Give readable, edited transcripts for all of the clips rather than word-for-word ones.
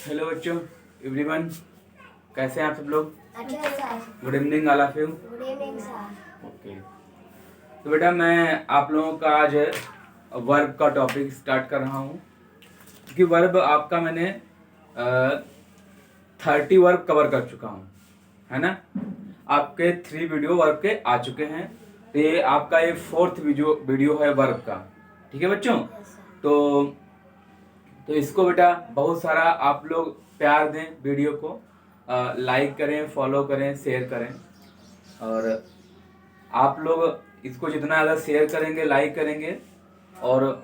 Hello बच्चों, everyone, कैसे हैं आप सब लोग? अच्छा sir. Good evening all of you. Good evening sir. Okay, तो बेटा मैं आप लोगों का आज वर्ब का टॉपिक स्टार्ट कर रहा हूँ, क्योंकि वर्ब आपका मैंने 30 वर्ब कवर कर चुका हूँ, है ना। आपके 3 वीडियो वर्ब के आ चुके हैं, तो ये आपका ये 4th वीडियो है वर्ब का। ठीक है बच्चों? तो इसको बेटा बहुत सारा आप लोग प्यार दें, वीडियो को लाइक करें, फॉलो करें, शेयर करें। और आप लोग इसको जितना ज़्यादा शेयर करेंगे, लाइक करेंगे, और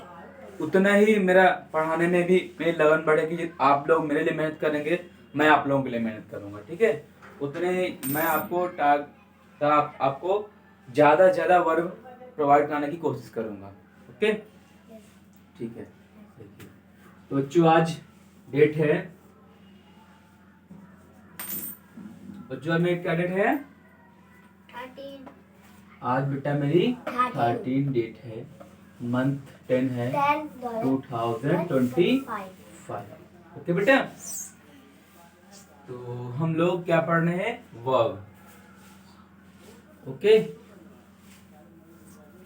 उतना ही मेरा पढ़ाने में भी मेरी लगन बढ़ेगी। आप लोग मेरे लिए मेहनत करेंगे, मैं आप लोगों के लिए मेहनत करूंगा, ठीक है। उतने ही मैं आपको ज़्यादा से ज़्यादा वर्ब प्रोवाइड कराने की कोशिश करूंगा। ओके, ठीक है। देखिए तो बच्चों, आज डेट है, बच्चों में क्या डेट है? 13। आज बेटा मेरी 13 डेट है, मंथ 10 है, 2025। ओके बेटा, तो हम लोग क्या पढ़ रहे हैं? वर्ब। ओके,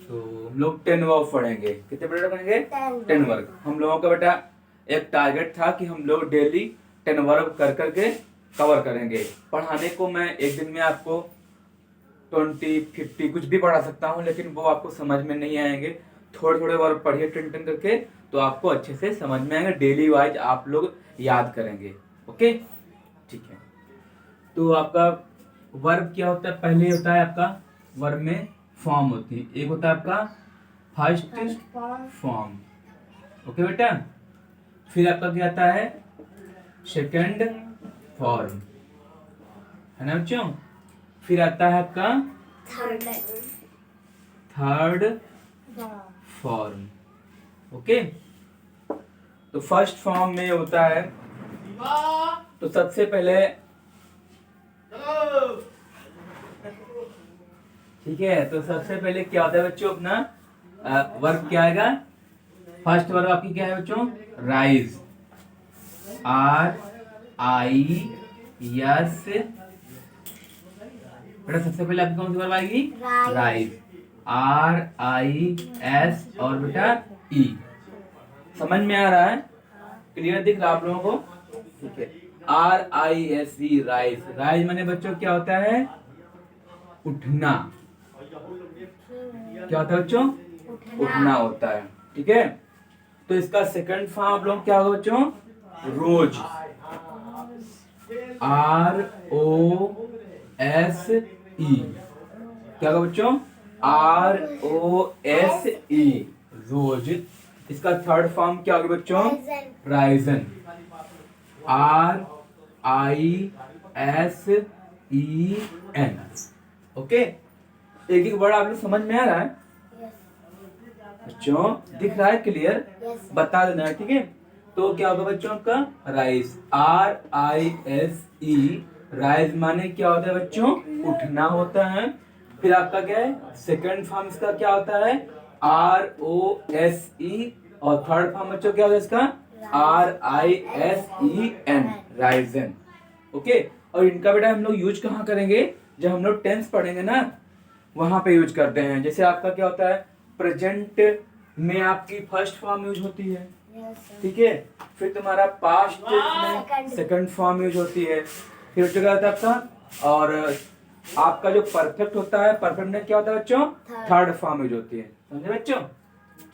तो हम लोग 10 वर्ब पढ़ेंगे। कितने बेटा पढ़ेंगे? 10 वर्ब। हम लोगों का बेटा एक टारगेट था कि हम लोग डेली 10 वर्ब कर करके कवर करेंगे। पढ़ाने को मैं एक दिन में आपको 20, 50 कुछ भी पढ़ा सकता हूँ, लेकिन वो आपको समझ में नहीं आएंगे। थोड़े थोड़े वर्ब पढ़िए 10 करके, तो आपको अच्छे से समझ में आएंगे। डेली वाइज आप लोग याद करेंगे। ओके, ठीक है। तो आपका वर्ब क्या होता है? पहले होता है आपका वर्ब में फॉर्म होती है। एक होता है आपका फर्स्ट फॉर्म, ओके बेटा। फिर आपका क्या आता है? सेकंड फॉर्म, है ना बच्चों। फिर आता है आपका थर्ड फॉर्म। ओके, तो फर्स्ट फॉर्म में होता है, तो सबसे पहले, ठीक है, तो सबसे पहले क्या होता है बच्चों? अपना वर्ब क्या आएगा? फर्स्ट वर्ब आपकी क्या है बच्चों? राइज। RIS। बेटा सबसे पहले आपकी कौन सी वर्ब आएगी? राइज। RIS और बेटा E। समझ में आ रहा है? क्लियर दिख रहा है आप लोगों को? ठीक है। RISE, rise. राइज माने बच्चों क्या होता है? उठना। क्या होता है बच्चों? उठना होता है, ठीक है। तो इसका सेकंड फॉर्म आप लोग क्या होगा बच्चों? रोज। ROSE। क्या होगा बच्चों? ROSE, रोज। इसका थर्ड फॉर्म क्या होगा बच्चों? राइजन। RISEN। ओके, एक एक वर्ड आप लोग समझ में आ रहा है बच्चों? दिख रहा है क्लियर? बता देना है, ठीक है। तो क्या होगा बच्चों का? राइज। RISE, राइज माने क्या होता है बच्चों? उठना होता है। फिर आपका क्या है? सेकंड फॉर्म इसका क्या होता है? ROSE। और थर्ड फॉर्म बच्चों क्या होता है इसका? RISEN, Ryzen. ओके, और इनका बेटा हम लोग यूज कहाँ करेंगे? जब हम लोग टेंस पढ़ेंगे ना, वहां पे यूज करते हैं। जैसे आपका क्या होता है? प्रेजेंट में आपकी फर्स्ट फॉर्म यूज होती है, ठीक है। फिर तुम्हारा पास्ट में सेकंड फॉर्म यूज होती है। फिर क्या होता है आपका? और आपका जो परफेक्ट होता है, परफेक्ट में क्या होता है बच्चों? थर्ड फॉर्म यूज होती है। समझे बच्चों?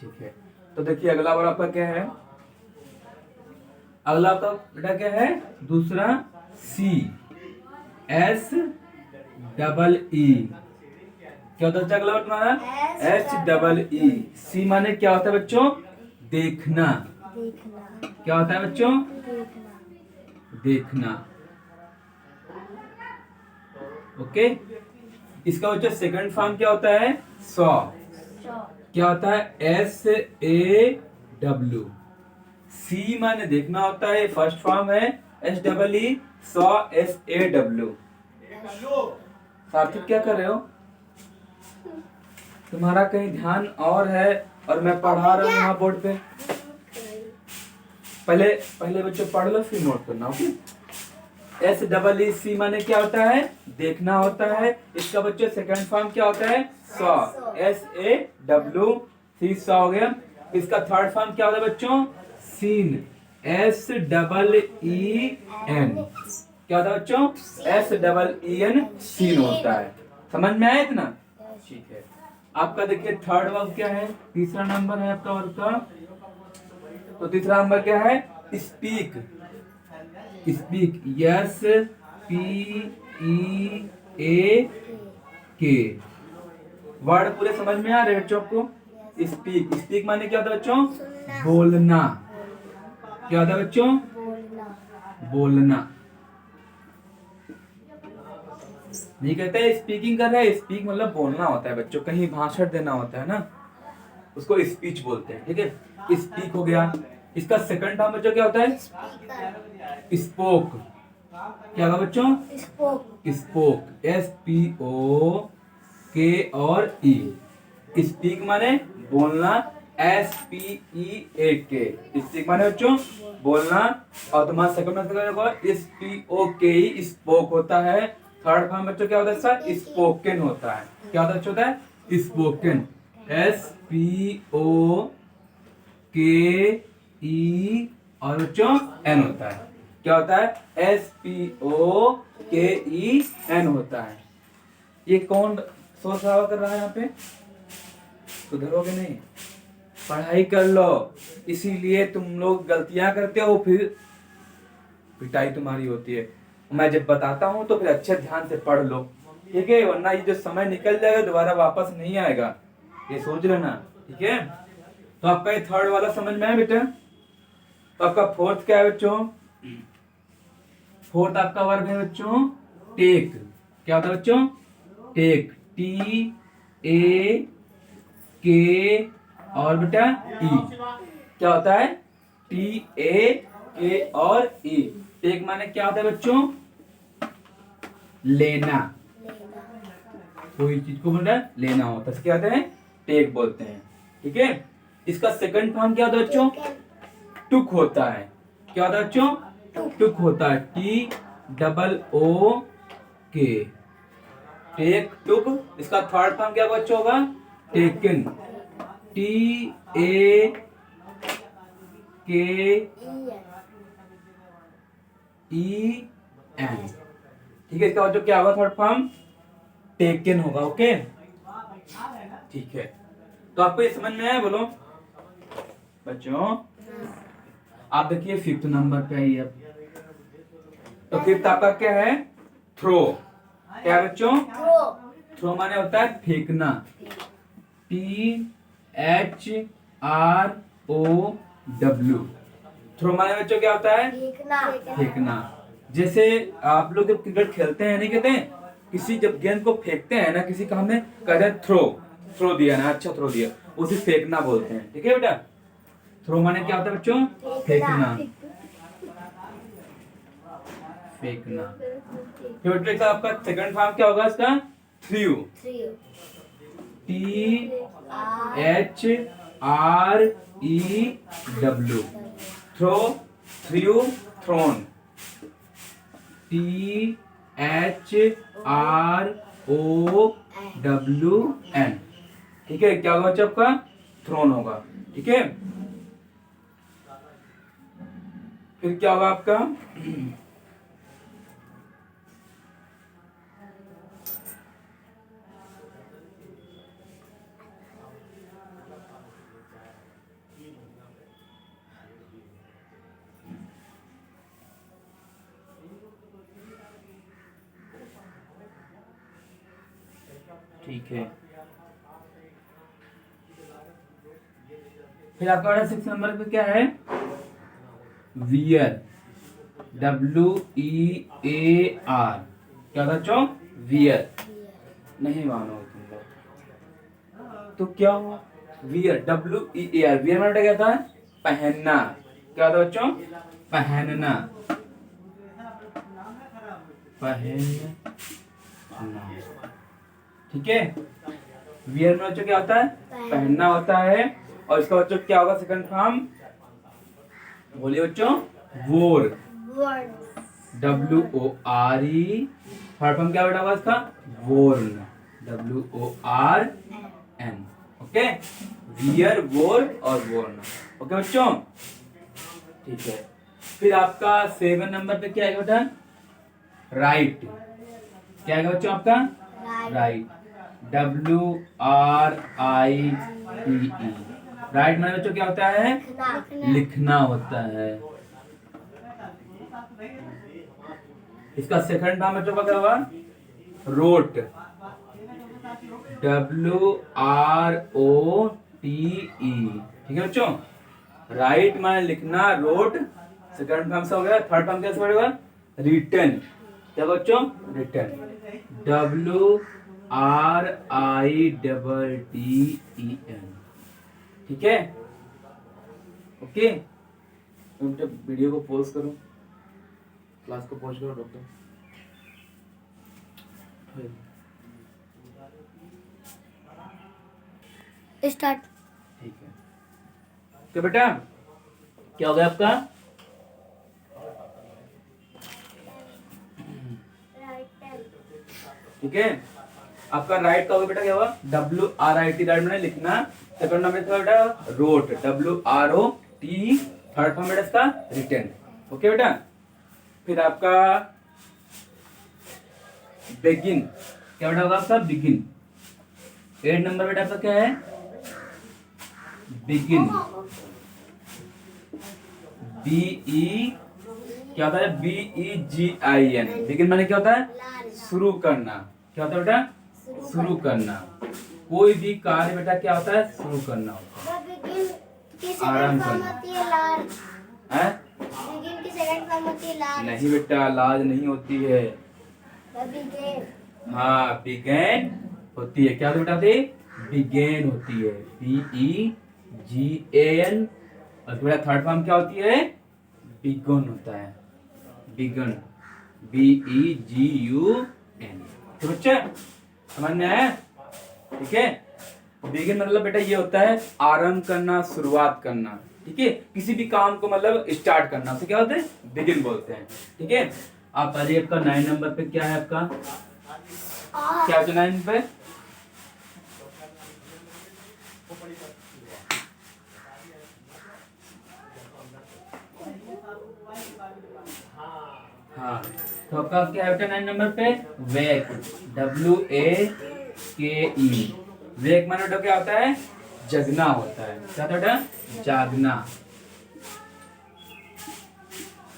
ठीक है। तो देखिए अगला वर्ड आपका क्या है? अगला आपका बेटा क्या है? दूसरा CSEE। क्या होता है अगला वर्ड तुम्हारा? SEE। सी माने क्या होता है बच्चों? देखना। क्या होता है बच्चों? देखना। ओके, इसका बच्चों सेकंड फॉर्म क्या होता है? सॉ। क्या होता है? SAW। सी माने देखना होता है, फर्स्ट फॉर्म है। SEE, saw, SAW। सार्थक क्या कर रहे हो? तुम्हारा कहीं ध्यान और है और मैं पढ़ा रहा हूँ यहाँ बोर्ड पे। पहले पहले बच्चों पढ़ लो फिर नोट करना। ओके, SEEC माने क्या होता है? देखना होता है। इसका बच्चों सेकंड फॉर्म क्या होता है? सॉ। SAWC सॉ हो गया। इसका थर्ड फॉर्म क्या होता है बच्चों? सीन। SEEN क्या होता है बच्चों? SEEN सीन होता है। समझ में आया इतना? ठीक है। आपका देखिए थर्ड वर्ब क्या है? तीसरा नंबर है आपका वर्ब का। तो तीसरा नंबर क्या है? स्पीक। Speak, SPEAK। वर्ड पूरे समझ में आ रहे बच्चों को? स्पीक। स्पीक माने क्या होता है बच्चों? बोलना। क्या होता है बच्चों? बोलना। बोलना। नहीं कहते स्पीकिंग कर रहे हैं, स्पीक मतलब बोलना होता है बच्चों, कहीं भाषण देना होता है ना, उसको स्पीच बोलते हैं। ठीक है, स्पीक हो गया। इसका सेकंड फॉर्म बच्चों क्या होता है? स्पोक। क्या होगा बच्चों? स्पोक। स्पोक, SPOK और E। स्पीक माने बोलना, SPEAK। स्पीक माने बच्चों बोलना। और तुम्हारा सेकंड SPOKE स्पोक होता है। थर्ड फॉर्म बच्चों क्या होता है? इसका स्पोकन होता है। क्या होता है? होता है स्पोकन, SPOKE और बच्चों N होता है। क्या होता है? SPOKEN होता है। ये कौन शोर शराबा कर रहा है यहाँ पे? सुधरोगे नहीं? पढ़ाई कर लो, इसीलिए तुम लोग गलतियां करते हो, फिर पिटाई तुम्हारी होती है। मैं जब बताता हूँ तो फिर अच्छे ध्यान से पढ़ लो, ठीक है? वरना ये जो समय निकल जाएगा दोबारा वापस नहीं आएगा, ये सोच लेना। ठीक है, तो आपका ये थर्ड वाला समझ में आया बेटा? तो आपका फोर्थ क्या है बच्चों? फोर्थ आपका वर्ब है बच्चों टेक। क्या होता है बच्चों? टेक, TAK और बेटा E। क्या होता है? TAK और E। टेक माने क्या होता है बच्चों? लेना। कोई चीज को बोलना लेना होता है, क्या होता है? टेक बोलते हैं। ठीक है, इसका सेकंड फॉर्म क्या होता है बच्चों? टुक होता है। क्या होता है बच्चों? टुक होता है, TOOK। टेक, टुक। इसका थर्ड फॉर्म क्या बच्चों होगा? Taken, TAKEN। ठीक है, इसका बच्चों क्या होगा? थर्ड फॉर्म टेकन होगा। ओके, ठीक है। तो आपको ये समझ में आया? बोलो बच्चों। आप देखिए फिफ्थ नंबर पे आई अब। तो फिफ्थ आपका क्या है? थ्रो। क्या है बच्चों? थ्रो माने होता है फेंकना, THROW। थ्रो माने बच्चों क्या होता है? फेंकना। जैसे आप लोग जब क्रिकेट खेलते हैं, नहीं कहते हैं किसी जब गेंद को फेंकते हैं ना, किसी का हमें कहते हैं थ्रो, थ्रो दिया ना, अच्छा थ्रो दिया, उसे फेंकना बोलते हैं। ठीक है बेटा, थ्रो माने क्या होता है बच्चों? फेंकना, फेंकना। फिर बेटा आपका सेकंड फॉर्म क्या होगा इसका? Threw, THREW। Throw, threw, thrown, THROWN। ठीक है, क्या होगा बच्चा आपका? थ्रोन होगा। ठीक है, फिर क्या होगा आपका? ठीक है, फिर आपका 6 नंबर पे क्या है? Wear, WEAR। क्या था बच्चों? वियर। नहीं मानो तुम लोग तो क्या हुआ? Wear, WEAR। वियर मतलब क्या था? पहनना। क्या था बच्चों? पहनना, पहनना। ठीक है, वियर में बच्चों क्या होता है? पहनना होता है। और इसका बच्चों क्या होगा सेकंड फॉर्म? बोलिए बच्चों, वोर, Word. WORE। थर्ड फॉर्म क्या बेटा होगा इसका? Worn, WORN। ओके, वियर, वोर और वोर्न। ओके बच्चों, ठीक है। फिर आपका 7 नंबर पे क्या है बेटा? राइट। क्या है बच्चों आपका? Right. Right, WRITE। राइट माने बच्चों क्या होता है? लिखना. लिखना होता है। इसका सेकंड नाम बच्चों का क्या होगा? Wrote, WROTE। ठीक है बच्चों, राइट माने लिखना, रोट सेकंड फॉर्म से हो गया। थर्ड फॉर्म कैसे पड़ेगा? रिटन। क्या बच्चों? Written, WRITTEN। ठीक है, ओके। तो वीडियो को पॉज करो, क्लास को पॉज करो डॉक्टर। Start. ठीक है, तो बेटा क्या हो गया आपका? ठीक है, आपका राइट का होगा बेटा क्या होगा? WRIT, राइट मैंने लिखना। सेकंड नंबर का बेटा रोट, WROT। थर्ड फॉर्म बेटा इसका रिटन। ओके बेटा, फिर आपका बिगिन। क्या बेटा होगा आपका? बिगिन। 8 नंबर बेटा आपका क्या है? बिगिन, BE, क्या होता है? BEGIN। बिगिन माने क्या होता है? शुरू करना। क्या होता है बेटा? शुरू करना। कोई भी कार्य बेटा क्या होता है? शुरू करना होता Begin की आराम second form करना। होती है large. है? Begin की second form होती है large. नहीं बेटा, लाज नहीं होती है। Begin. हाँ, बिगेन होती है। क्या बेटा होती है? बिगेन होती है, BEGAN। और बेटा थर्ड फॉर्म क्या होती है? बिगन होता है, बिगन, BEGUN। तो बच्चे समझ में आया? ठीक है, बिगिन मतलब बेटा ये होता है आरंभ करना, शुरुआत करना। ठीक है, किसी भी काम को मतलब स्टार्ट करना, उसे क्या होता है? बिगिन बोलते हैं। ठीक है, आप अरे आपका 9 नंबर पे क्या है आपका? क्या है 9 पे? हाँ, तो आपका क्या है बेटा 9 नंबर पे? वेक, WAKE। वेक माने बेटा क्या होता है? जगना होता है। क्या होता है बेटा? जागना।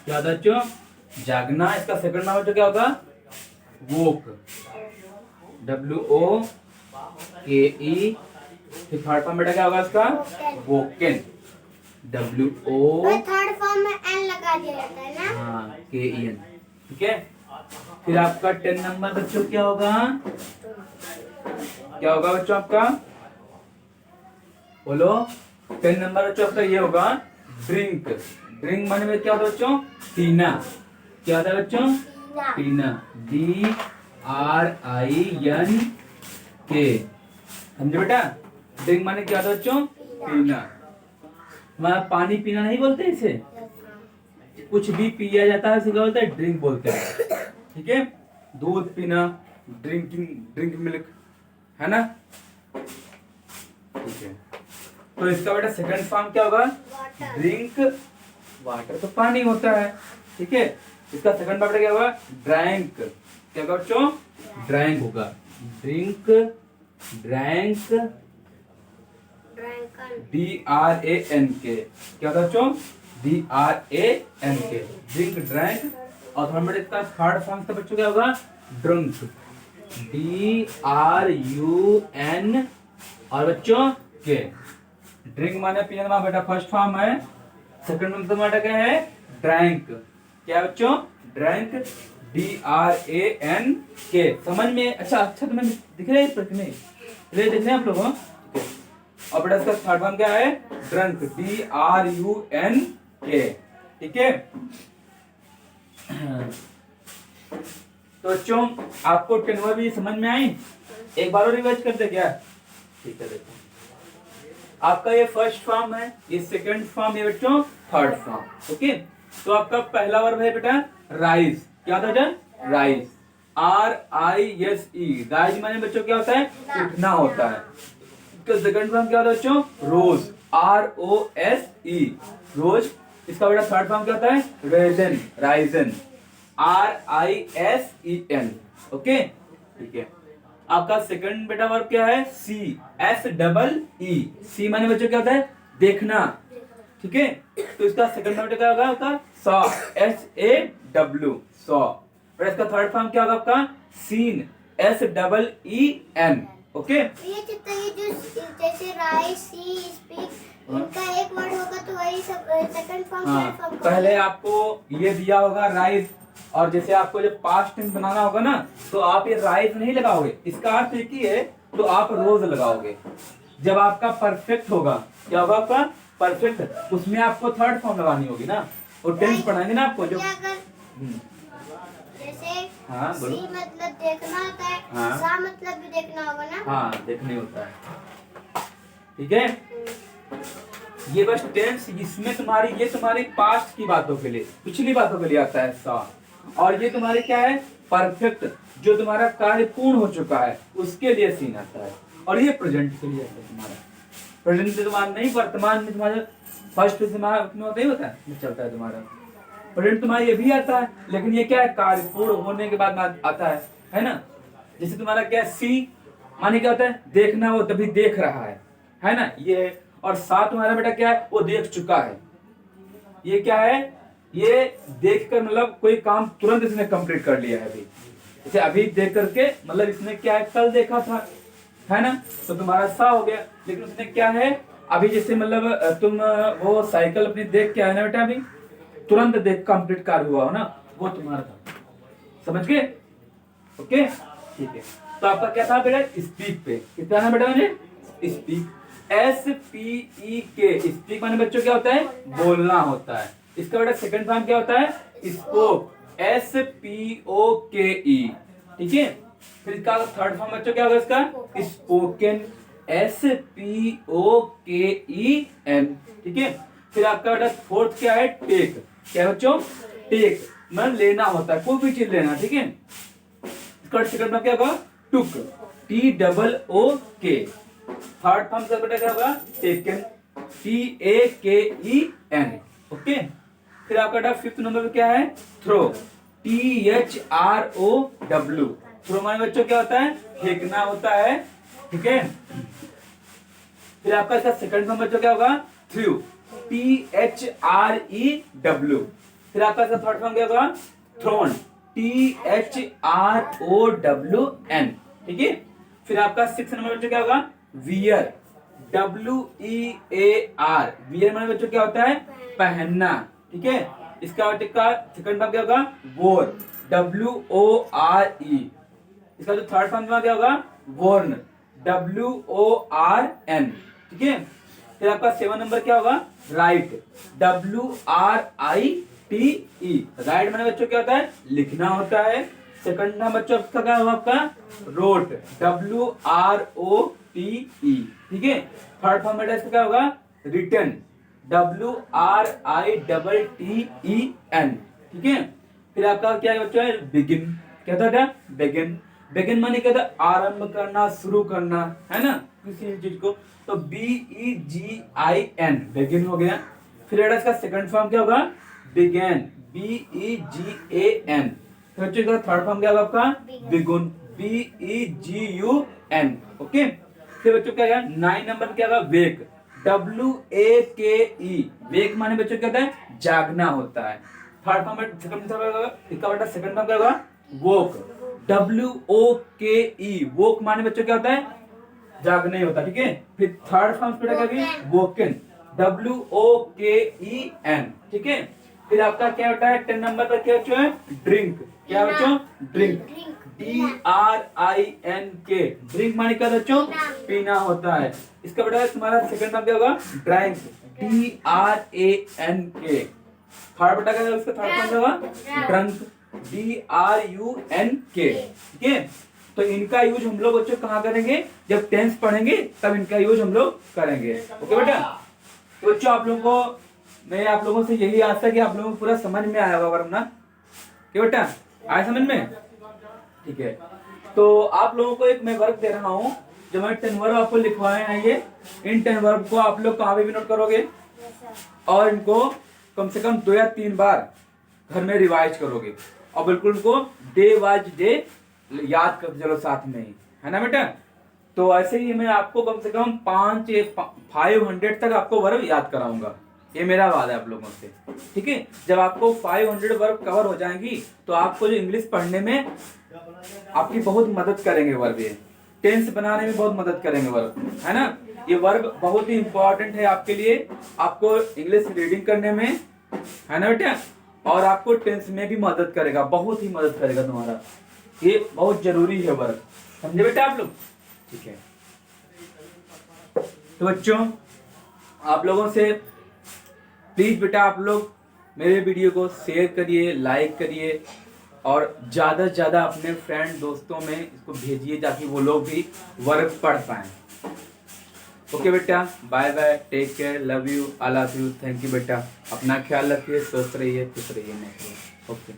क्या होता है बच्चों? जागना। इसका सेकंड नाम बेटा क्या होगा? वोक, WOKE। फिर थर्ड फॉर्म बेटा क्या होगा इसका? वोकेन, WO, थर्ड फॉर्म में N लगा दिया जाता है ना. हाँ, KEN। ठीक है, फिर आपका 10 नंबर बच्चों क्या होगा? क्या होगा बच्चों आपका? बोलो। 10 नंबर बच्चों आपका ये होगा ड्रिंक। ड्रिंक माने में क्या होता है बच्चों? पीना। क्या होता है बच्चों? पीना, DRINK। समझे बेटा? ड्रिंक माने क्या होता है बच्चों? पीना। वहाँ पानी पीना नहीं बोलते इसे, कुछ भी पिया जाता है उसे क्या बोलते हैं? ड्रिंक बोलते हैं। ठीक है, दूध पीना, ड्रिंकिंग, ड्रिंक मिल्क, है ना? ठीक है, तो इसका बेटा सेकंड फॉर्म क्या होगा? ड्रिंक। वाटर तो पानी होता है। ठीक है, इसका सेकंड फॉर्म क्या होगा? ड्रैंक। क्या होगा बच्चों? ड्रैंक होगा, ड्रिंक, ड्रैंक, DRANK। क्या होता है बच्चों? DRANK, drink, drank. और थर्ड इसका थर्ड फॉर्म का बच्चों क्या होगा? ड्रंक, DRUN और बच्चों के। ड्रिंक माने पीना माने बेटा फर्स्ट फॉर्म है। सेकंड में तुम्हारा क्या है? ड्रैंक। क्या बच्चों? Drank, DRANK। समझ में अच्छा तुम्हें दिख रहा है प्रश्न में? देख रहे हैं आप लोग? हाँ? ठीक है, और बेटा इसका थर्ड फॉर्म क्या है? Drunk, DRUNK। ठीक है, तो बच्चों आपको 10वीं भी समझ में आई? एक बार और रिवाइज करते क्या? ठीक है, देखो आपका ये फर्स्ट फॉर्म है, ये सेकंड फॉर्म, ये बच्चों थर्ड फॉर्म। ओके, तो आपका पहला वर्ब है बेटा राइज। क्या था बेटा? Rise, RISE। राइज माने बच्चों क्या होता है? उठना होता है। इसका सेकंड फॉर्म क्या होता है बच्चों? रोज, ROSE, रोज। इसका बेटा थर्ड फॉर्म क्या होता है? Raisin, Ryzen, RISEN। ओके, ठीक है। आपका सेकंड बेटा वर्ब क्या है? SEE। सी माने बच्चों क्या होता है? देखना, ठीक है। तो इसका सेकंड वर्ब क्या होगा आपका? Saw, SAW, saw. और इसका थर्ड फॉर्म क्या होगा आपका? Scene, SEEN। ओके, ये कितना, ये जो जैसे राइस, सी, स्पीक, इनका एक वर्ड होगा तो वही सब सेकंड फॉर्म, हाँ, थर्ड फॉर्म। पहले आपको ये दिया होगा राइज, और जैसे आपको जब पास्ट टेंस बनाना होगा ना, तो आप ये राइज नहीं लगाओगे, इसका अर्थ एक ही है, तो आप रोज लगाओगे। जब आपका परफेक्ट होगा, क्या होगा आपका? परफेक्ट, उसमें आपको थर्ड फॉर्म लगानी होगी ना, और टेंस पढ़ाएंगे ना आपको जो। ये अगर जैसे हाँ, बोलो। सी मतलब देखना होता है, हाँ। सा मतलब भी देखना होगा ना। हाँ, देखने होता है, ठीक है। ये बस टेंस, इसमें तुम्हारी ये तुम्हारी पास्ट की बातों के लिए, पिछली बातों के लिए आता है सा। और ये तुम्हारे क्या है? परफेक्ट, जो तुम्हारा कार्य पूर्ण हो चुका है उसके लिए सीन आता है। और ये प्रेजेंट के लिए आता है तुम्हारा। प्रेजेंट में तुम्हारा नहीं, वर्तमान में तुम्हारा फर्स्ट से नहीं होता है, चलता है तुम्हारा। प्रेजेंट तुम्हारा ये भी आता है, लेकिन ये क्या है? कार्य पूर्ण होने के बाद आता है ना। जैसे तुम्हारा क्या है? सी माने क्या होता है? देखना, वो तभी देख रहा है ना, ये है। और साथ तुम्हारा बेटा क्या है? वो देख चुका है। ये क्या है? ये देख कर मतलब कोई काम तुरंत इसने कंप्लीट कर लिया है अभी। जैसे अभी देख करके मतलब इसने क्या है? कल देखा था, है ना, तो तुम्हारा सा हो गया। लेकिन उसने क्या है? अभी जैसे मतलब तुम वो साइकिल अपनी देख के आए ना बेटा, अभी तुरंत देख कंप्लीट कार्य हुआ हो ना, वो तुम्हारा था। समझ गए? ओके, ठीक है। तो आपका क्या था बेटा? स्पीक पे कितना है बेटा? मुझे स्पीक, SPEK। स्पीक माने बच्चों क्या होता है? बोलना होता है। इसका बेटा सेकंड फॉर्म क्या होता है? स्पोक, SPOKE, ठीक है। फिर इसका थर्ड फॉर्म बच्चों क्या होगा? इसका स्पोकन, SPOKEN, ठीक है। फिर आपका बेटा फोर्थ क्या है? टेक। क्या है बच्चों? टेक मतलब लेना होता है, कोई भी चीज लेना, ठीक है। इसका सेकंड फॉर्म क्या होगा? टुक, TOOK। थर्ड फॉर्म का बेटा क्या होगा? Taken, TAKEN। ओके, फिर आपका फिफ्थ नंबर पे क्या है? Throw, THROW। थ्रो माने बच्चों क्या होता है? फेंकना होता है, ठीक है। फिर आपका इसका सेकंड फॉर्म बच्चों क्या होगा? Through, THREW। फिर आपका इसका थर्ड फॉर्म क्या होगा? थ्रोन, THROWN, ठीक है। फिर आपका सिक्स नंबर बच्चों क्या होगा? Wear, WEAR। वियर माने बच्चों क्या होता है? पहनना, ठीक है। इसका सेकंड फॉर्म क्या होगा? वोर, WORE। इसका जो थर्ड फॉर्म क्या होगा? वॉर्न, WORN, ठीक है। फिर आपका सेवन नंबर क्या होगा? Right, WRITE। राइट माने बच्चों क्या होता है? लिखना होता है। सेकंड नंबर बच्चों का क्या होगा? आपका रोट, WROTE, ठीक है। थर्ड फॉर्म बेटा इसका क्या होगा? रिटन, WRITTEN, ठीक है। फिर आपका क्या है बच्चों? बिगिन। क्या था? बिगिन। बिगिन माने क्या था? आरंभ करना, शुरू करना, है ना, किसी चीज को। तो BEGIN, बिगिन हो गया। फिर बेटा इसका सेकंड फॉर्म क्या होगा? Began, BEGAN। फिर बच्चों का थर्ड फॉर्म क्या होगा आपका? Begun, BEGUN, okay. फिर बच्चों क्या है? 9 नंबर क्या होगा? वेक, WAKE। वेक माने बच्चों क्या होता है? जागना होता है। थर्ड फॉर्म सेकंड फॉर्म क्या होगा? वोक, WOKE। वोक माने बच्चों क्या होता है? जागना ही होता है, ठीक है। फिर थर्ड फॉर्म बेटा क्या होगी? वोकन, WOKEN, ठीक है। फिर आपका क्या होता है? 10 नंबर पर क्या बच्चों है? ड्रिंक। क्या बच्चों? Drink, DRINK। ड्रिंक माने क्या बच्चों? पीना होता है। इसका बेटा तुम्हारा सेकंड नाम क्या होगा? Drank, DRANK। थर्ड बेटा क्या इसका थर्ड फॉर्म क्या होगा? ड्रंक, DRUNK, ठीक है। तो इनका यूज हम लोग बच्चों कहाँ करेंगे, जब टेंस पढ़ेंगे तब इनका यूज हम लोग करेंगे। ओके बेटा, तो बच्चों आप लोगों को मैं आप लोगों से यही आशा है कि आप लोगों को पूरा समझ में आया होगा वरना, क्या बेटा आया समझ में? ठीक है, तो आप लोगों को एक मैं वर्क दे रहा हूँ, जो मैं 10 वर्ब आपको लिखवाए हैं। ये इन 10 वर्ब को आप लोग कहाँ पे भी नोट करोगे और इनको कम से कम 2 या 3 बार घर में रिवाइज करोगे और बिल्कुल उनको डे वाइज डे याद कर चलो साथ में ही, है ना बेटा? तो ऐसे ही मैं आपको कम से कम 500 तक आपको वर्ब याद कराऊंगा, ये मेरा वादा है आप लोगों से। ठीक है, जब आपको 500 वर्ब कवर हो जाएंगी तो आपको जो इंग्लिश पढ़ने में आपकी बहुत मदद करेंगे वर्ब, ये टेंस बनाने में बहुत मदद करेंगे वर्ब, है ना? ये वर्ब बहुत ही इंपॉर्टेंट है आपके लिए, आपको इंग्लिश रीडिंग करने में, है ना बेटा? और आपको टेंस में भी मदद करेगा, बहुत ही मदद करेगा तुम्हारा, ये बहुत जरूरी है वर्ब, समझे बेटा आप लोग? ठीक है, तो बच्चों आप लोगों से प्लीज बेटा आप लोग मेरे वीडियो को शेयर करिए, लाइक करिए और ज़्यादा से ज़्यादा अपने फ्रेंड दोस्तों में इसको भेजिए ताकि वो लोग भी वर्क पढ़ पाएँ। ओके बेटा, bye bye, take care, love you, I love you, thank you बेटा, अपना ख्याल रखिए, स्वस्थ रहिए, खुश रहिए। ओके।